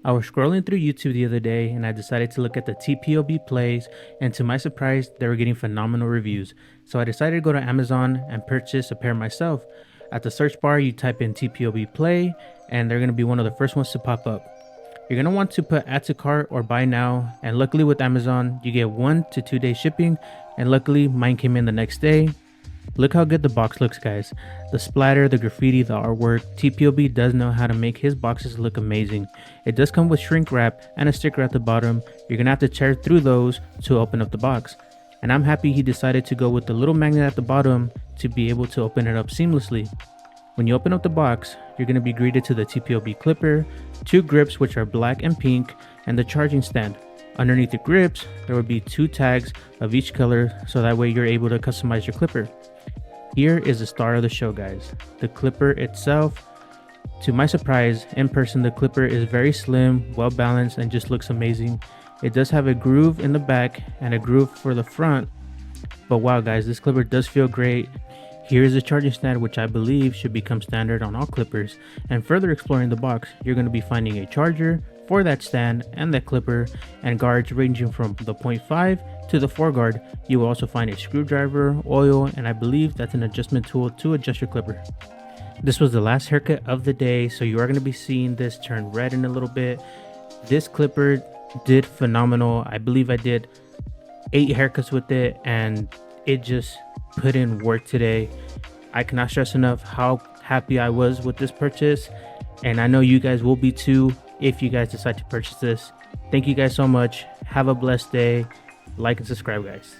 I was scrolling through YouTube the other day and I decided to look at the TPOB plays, and to my surprise, they were getting phenomenal reviews. So I decided to go to Amazon and purchase a pair myself. At the search bar, you type in TPOB play and they're going to be one of the first ones to pop up. You're going to want to put add to cart or buy now, and luckily with Amazon, you get 1 to 2 day shipping, and luckily mine came in the next day. Look how good the box looks, guys. The splatter, the graffiti, the artwork. TPOB does know how to make his boxes look amazing. It does come with shrink wrap and a sticker at the bottom. You're gonna have to tear through those to open up the box. And I'm happy he decided to go with the little magnet at the bottom to be able to open it up seamlessly. When you open up the box, you're gonna be greeted to the TPOB clipper, 2 grips which are black and pink, and the charging stand. Underneath the grips, there will be 2 tags of each color, so that way you're able to customize your clipper. Here is the star of the show, guys. The clipper itself. To my surprise, in person the clipper is very slim, well balanced, and just looks amazing. It does have a groove in the back and a groove for the front, but wow guys, this clipper does feel great. Here is the charging stand, which I believe should become standard on all clippers. And further exploring the box, you're going to be finding a charger for that stand and that clipper, and guards ranging from the 0.5 to the 4 guard. You will also find a screwdriver, oil, and I believe that's an adjustment tool to adjust your clipper. This was the last haircut of the day, so you are going to be seeing this turn red in a little bit. This clipper did phenomenal. I believe I did 8 haircuts with it, and it just put in work today. I cannot stress enough how happy I was with this purchase, and I know you guys will be too if you guys decide to purchase this. Thank you guys so much. Have a blessed day. Like and subscribe, guys.